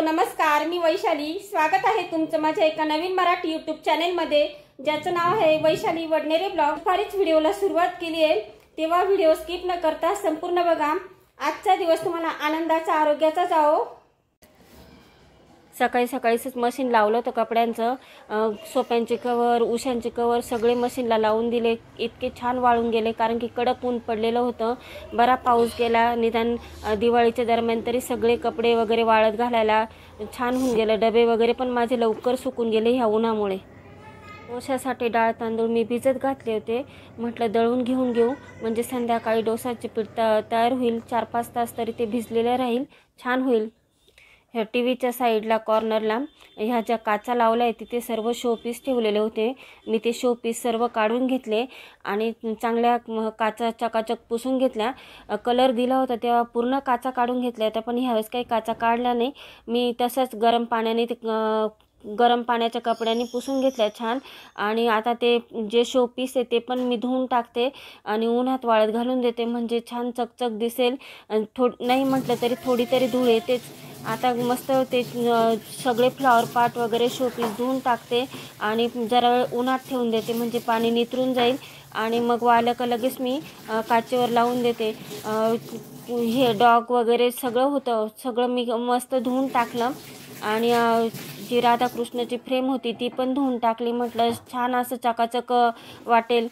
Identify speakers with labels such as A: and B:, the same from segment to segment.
A: Hello नमस्कार, मी वैशाली. स्वागत आहे तुमचं माझ्या एका नवीन मराठी यूट्यूब चॅनेलमध्ये, ज्याचं नाव आहे वैशाली वडनेरे ब्लॉग. फारच व्हिडिओला सुरुवात केली आहे, तेव्हा व्हिडिओ स्किप न करता संपूर्ण बघा. आजचा दिवस तुम्हाला आनंदाचा, आरोग्याचा जाओ. सकाळी सकाळीच मशीन लावलं होतं कपड्यांचं. सोप्यांचे कवर, उशांचे कवर सगळे मशीनला लावून दिले. इतके छान वाळून गेले, कारण की कडक ऊन पडलेलं होतं. बरा पाऊस गेला, निदान दिवाळीच्या दरम्यान तरी सगळे कपडे वगैरे वाळत घालायला छान होऊन गेलं. डबे वगैरे पण माझे लवकर सुकून गेले ह्या उन्हामुळे. डोशासाठी डाळ तांदूळ मी भिजत घातले होते. म्हटलं दळून घेऊन घेऊ, म्हणजे संध्याकाळी डोसाचे पीठ तयार होईल. 4-5 तास तरी ते भिजलेलं राहील, छान होईल. ह्या टी व्हीच्या साईडला कॉर्नरला ह्या ज्या काचा लावल्या आहेत तिथे सर्व शोपीस ठेवलेले होते. मी ते शोपीस सर्व काढून घेतले आणि चांगल्या काचा चकाचक पुसून घेतल्या. कलर दिला होता तेव्हा पूर्ण काचा काढून घेतल्या होत्या, पण ह्यावेळेस काही काचा काढल्या नाही. मी तसंच गरम पाण्याने गरम पाण्याच्या कपड्यांनी पुसून घेतल्या छान. आणि आता ते जे शोपीस आहे ते पण मी धुवून टाकते आणि उन्हात वाळत घालून देते, म्हणजे छान चकचक दिसेल. नाही म्हटलं तरी थोडी तरी धूळ येतेच. आता मस्त ते सगळे फ्लॉवर पाट वगैरे शोपीस धुवून टाकते आणि जरा वेळ उन्हात ठेवून देते, म्हणजे पाणी नितरून जाईल. आणि मग वाळलं का लगेच मी काचेवर लावून देते. हे डॉग वगैरे सगळं होतं, सगळं मी मस्त धुवून टाकलं. आणि जी राधाकृष्णाची फ्रेम होती ती पण धुवून टाकली. म्हटलं छान असं चकाचक वाटेल.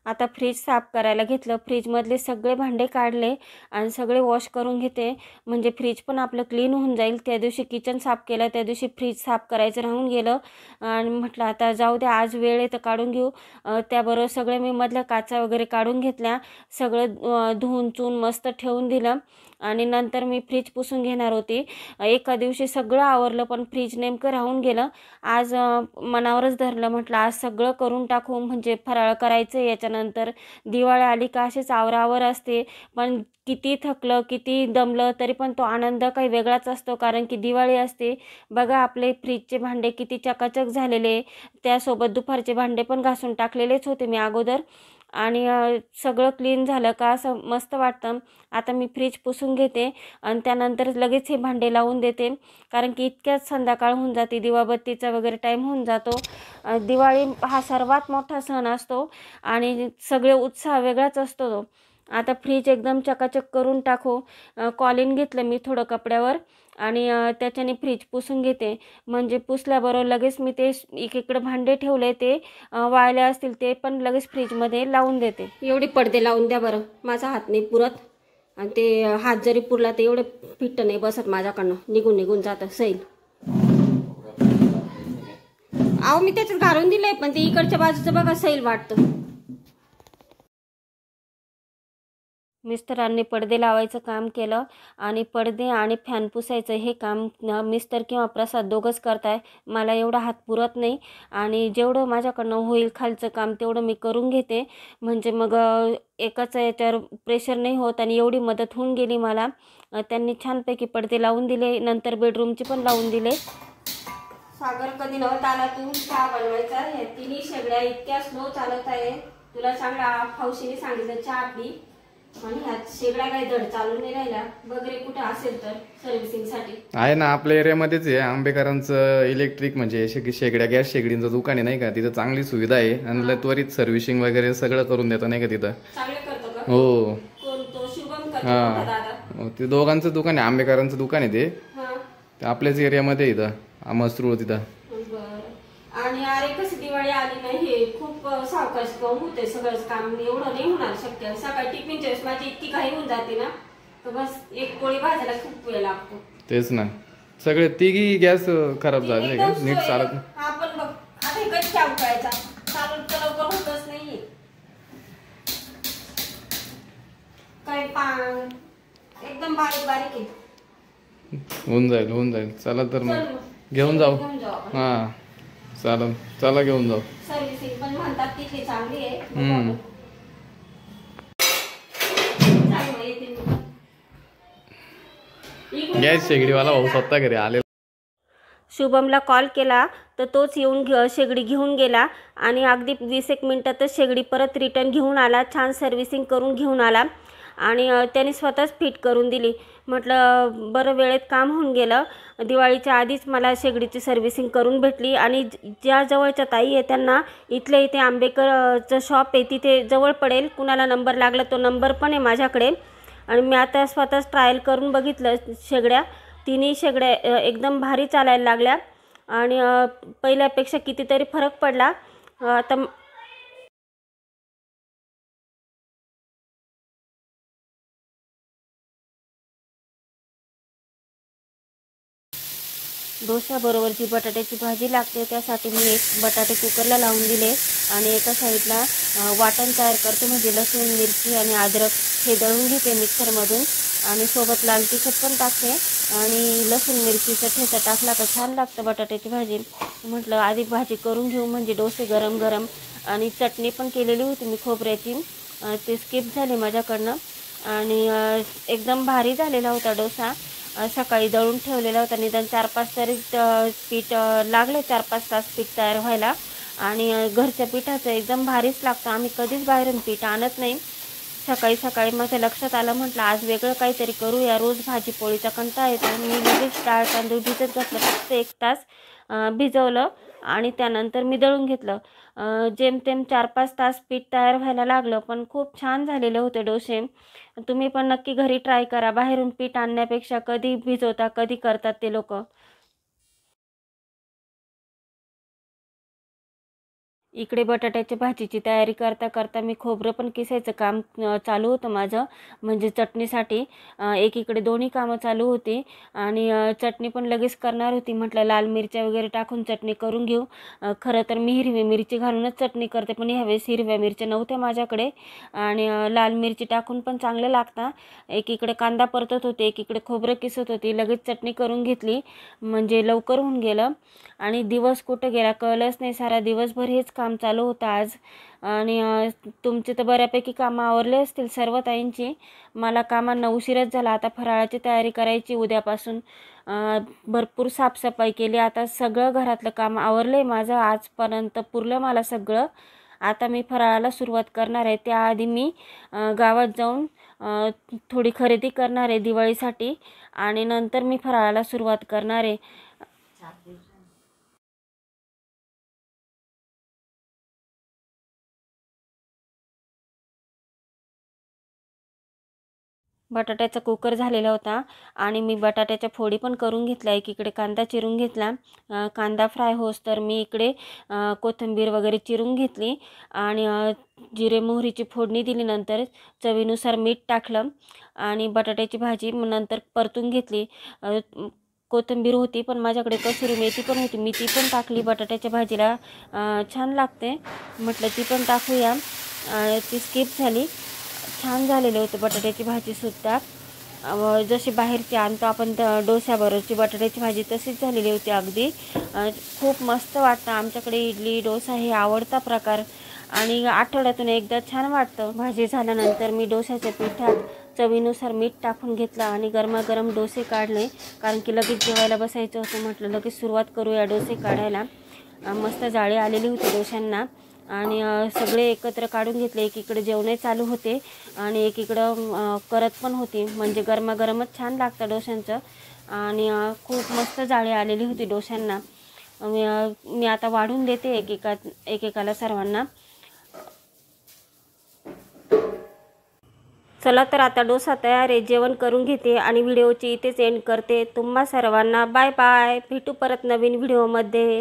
A: आता फ्रीज साफ करायला घेतलं. फ्रीजमधले सगळे भांडे काढले आणि सगळे वॉश करून घेते, म्हणजे फ्रीज पण आपलं क्लीन होऊन जाईल. त्या दिवशी किचन साफ केलं, त्या दिवशी फ्रीज साफ करायचं राहून गेलं आणि म्हटलं आता जाऊ द्या, आज वेळ आहे तर काढून घेऊ. त्याबरोबर सगळे मी मधल्या काचा वगैरे काढून घेतल्या. सगळं धुवून चून मस्त ठेवून दिलं आणि नंतर मी फ्रीज पुसून घेणार होती. एका दिवशी सगळं आवरलं, पण फ्रीज नेमकं राहून गेलं. आज मनावरच धरलं, म्हटलं आज सगळं करून टाकू, म्हणजे फराळ करायचं. याच्यानंतर दिवाळी आली का असेच आवरावर असते, पण किती थकलं किती दमलं तरी पण तो आनंद काही वेगळाच असतो, कारण की दिवाळी असते. बघा आपले फ्रीजचे भांडे किती चकाचक झालेले. त्यासोबत दुपारचे भांडे पण घासून टाकलेलेच होते मी अगोदर. आणि सगळं क्लीन झालं का असं मस्त वाटतं. आता मी फ्रीज पुसून घेते आणि त्यानंतर लगेच हे भांडे लावून देते, कारण की इतक्याच संध्याकाळ होऊन जाते, दिवाबत्तीचा वगैरे टाईम होऊन जातो. दिवाळी हा सर्वात मोठा सण असतो आणि सगळे उत्साह वेगळाच असतो. आता फ्रीज एकदम चकाचक करून टाकू. कॉलिन घेतलं मी थोडं कपड्यावर आणि त्याच्याने फ्रीज पुसून घेते, म्हणजे पुसल्याबरोबर लगेच मी ते एकीकडे भांडे ठेवले ते वाळले असतील ते पण लगेच फ्रीजमध्ये लावून देते. एवढे पडदे लावून द्या बरं, माझा हात नाही पुरत. आणि ते हात जरी पुरला तर एवढे फिट्ट नाही बसत माझ्याकडनं, निघून जातं सैल. अहो मी त्याच्यात घालून दिलंय, पण ते इकडच्या बाजूचं बघा सैल वाटतं. मिस्टरांनी पडदे लावायचं काम केलं आणि पडदे आणि फॅन पुसायचं हे काम मिस्टर किंवा प्रसाद दोघंच करताय. मला एवढा हात पुरत नाही आणि जेवढं माझ्याकडनं होईल खालचं काम तेवढं मी करून घेते, म्हणजे मग एकाच याच्यावर प्रेशर नाही होत. आणि एवढी मदत होऊन गेली मला. त्यांनी छानपैकी पडदे लावून दिले, नंतर बेडरूमचे पण लावून दिले. सागर कधी नव्हता आला, तू चहा बनवायचा. हे तिन्ही शेगड्या इतक्या स्लो चालत आहे, तुला चांगला हौशीने सांगितलं चहा पी. आणि ह्यात शेगड्या काही धड चालू नाही राहिल्या. वगैरे कुठे असेल तर सर्व्हिसिंग साठी
B: आहे ना, आपल्या एरियामध्येच आहे. आंबेकरांचं इलेक्ट्रिक म्हणजे शेगड्या गॅस शेगडींचं दुकान आहे नाही का, तिथं चांगली सुविधा आहे आणि त्वरित सर्व्हिसिंग वगैरे सगळं करून देतं नाही का तिथं.
A: चांगलं करतो का?
B: हो.
A: कोण तो शुभम करतो का दादा?
B: ते दोघांचं दुकान आहे, आंबेकरांचं दुकान आहे ते आपल्याच एरियामध्ये इथं मसरूळ तिथं.
A: आणि अरे कशी दिवाळी आली नाही, हे खूप सावकाश होते सगळंच काम, एवढं नाही होणार शक्य. सकाळी टिफिनच्या वेळेस माझी इतकी घाई होऊन जाते ना, तर बस एक पोळी भाजायला खूप वेळ लागतो.
B: तेच ना, सगळे तिघी गॅस खराब झाले का,
A: एकदम
B: नीट
A: सोय.
B: चालत
A: हा पण बघ आता हे कधी चाव करायचा, चालू तर लवकर होतच नाही. काय पान एकदम बारीक बारीक आहे.
B: होऊन जाईल. चला तर
A: चल
B: मग
A: मग.
B: घेऊन जाऊ.
A: घेऊन जाऊ आपण.
B: हा चालेल, चला घेऊन जाऊ.
A: सर्व्हिसिंग पण म्हणतात तिथली चांगली आहे.
B: हम्म.
A: चांगलं येते मग. इकडून
B: गॅस शेगडीवाला भाऊ स्वतः घरी आले.
A: शुभमला कॉल केला तर तोच येऊन शेगडी घेऊन गेला आणि अगदी 20-1 मिनिटातच शेगडी परत रिटर्न घेऊन आला. छान सर्व्हिसिंग करून घेऊन आला आणि त्याने स्वतःच फिट करून दिली. म्हटलं बरं वेळेत काम होऊन गेलं. दिवाळीच्या आधीच मला शेगडीची सर्व्हिसिंग करून भेटली. आणि ज्या जवळच्या ताई आहे त्यांना इथे आंबेकरचं शॉप आहे तिथे जवळ पडेल. कुणाला नंबर लागला तो नंबर पण आहे माझ्याकडे. आणि मी आता स्वतःच ट्रायल करून बघितलं शेगड्या. तिन्ही शेगड्या एकदम भारी चालायला लागल्या आणि पहिल्यापेक्षा कितीतरी फरक पडला. आता डोस्याबरोबर जी बटाट्याची भाजी लागते त्यासाठी मी एक बटाटे कुकरला लावून दिले आणि एका साईडला वाटण तयार करते, म्हणजे लसूण मिरची आणि अद्रक हे दळून घेते मिक्सरमधून आणि सोबत लाल तिखट पण टाकते आणि लसूण मिरचीचा ठेचा टाकला का छान लागतं बटाट्याची भाजी. म्हटलं आधी भाजी करून घेऊ म्हणजे डोसे गरम गरम. आणि चटणी पण केलेली होती मी खोबऱ्याची, ते स्किप झाली माझ्याकडनं आणि एकदम भारी झालेला होता डोसा. सकाळी दळून ठेवलेला होता, निदान 4-5 तरी पीठ लागले, 4-5 तास पीठ तयार व्हायला. आणि घरच्या पिठाचं एकदम भारीच लागतं. आम्ही कधीच बाहेरून पीठ आणत नाही. सकाळी सकाळी माझ्या लक्षात आलं, म्हटलं आज वेगळं काहीतरी करूया, रोज भाजी पोळीचा कंटाळा येतो. मी लगेच डाळ तांदूळ भिजत घातलं, फक्त 1 तास भिजवलं आणि त्यानंतर मी दळून घेतलं. जेमतेम 4-5 तास पीठ तयार व्हायला लागलं, पण खूप छान झालेले होते डोसे. तुम्ही पण नक्की घरी ट्राय करा. बाहेरून पीठ आणण्यापेक्षा कधी भिजवता कधी करतात ते लोक. इकडे बटाट्याच्या भाजीची तयारी करता करता मी खोबरं पण किसायचं काम चालू होतं माझं, म्हणजे चटणीसाठी. एकीकडे दोन्ही कामं चालू होती आणि चटणी पण लगेच करणार होती. म्हटलं लाल मिरच्या वगैरे टाकून चटणी करून घेऊ. खरं तर मी हिरवी मिरची घालूनच चटणी करते, पण ह्यावेळेस हिरव्या मिरच्या नव्हत्या माझ्याकडे आणि लाल मिरची टाकून पण चांगलं लागतं. एकीकडे कांदा परतत होते, एकीकडे खोबरं किसत होती. लगेच चटणी करून घेतली म्हणजे लवकर होऊन गेलं आणि दिवस कुठं गेला कळलंच नाही. सारा दिवसभर हेच काम चालू होतं आज. आणि तुमचे तर बऱ्यापैकी कामं आवरले असतील सर्व ताईंची. मला कामांना उशीरच झाला. आता फराळाची तयारी करायची उद्यापासून. भरपूर साफसफाई केली. आता सगळं घरातलं काम आवरलं आहे माझं. आजपर्यंत पुरलं मला सगळं. आता मी फराळाला सुरुवात करणार आहे. त्याआधी मी गावात जाऊन थोडी खरेदी करणार आहे दिवाळीसाठी आणि नंतर मी फराळाला सुरुवात करणार आहे. बटाट्याचा कुकर झालेला होता आणि मी बटाट्याच्या फोडी पण करून घेतल्या. एकीकडे कांदा चिरून घेतला. कांदा फ्राय होस तर मी इकडे कोथिंबीर वगैरे चिरून घेतली आणि जिरे मोहरीची फोडणी दिली. नंतर चवीनुसार मीठ टाकलं आणि बटाट्याची भाजी नंतर परतून घेतली. कोथिंबीर होती पण माझ्याकडे कसुरी मेथी पण होती, मी ती पण टाकली बटाट्याच्या भाजीला. छान लागते, म्हटलं ती पण टाकूया. ती स्किप झाली. छान झालेले होते बटाट्याची भाजीसुद्धा. जशी बाहेरची आणतो आपण डोस्याबरोबरची बटाट्याची भाजी तशीच झालेली होती अगदी. खूप मस्त वाटतं. आमच्याकडे इडली डोसा हे आवडता प्रकार आणि आठवड्यातून एकदा छान वाटतं. भाजी झाल्यानंतर मी डोस्याच्या पिठात चवीनुसार मीठ टाकून घेतलं आणि गरमागरम डोसे काढले, कारण की लगेच जेवायला बसायचं होतं. म्हटलं लगेच सुरुवात करूया डोसे काढायला. मस्त जाळी आलेली होती डोस्यांना आणि सगळे एकत्र काढून घेतले. एकीकडे जेवणे चालू होते आणि एकीकडं करत पण होती, म्हणजे गरमागरमच छान लागतं डोस्यांचं. आणि खूप मस्त जाळी आलेली होती डोस्यांना. मी आता वाढून देते एकेकाला सर्वांना. चला तर आता डोसा तयार आहे. जेवण करून घेते आणि व्हिडिओची इथेच एंड करते. तुम्हा सर्वांना बाय बाय. भेटू परत नवीन व्हिडिओमध्ये.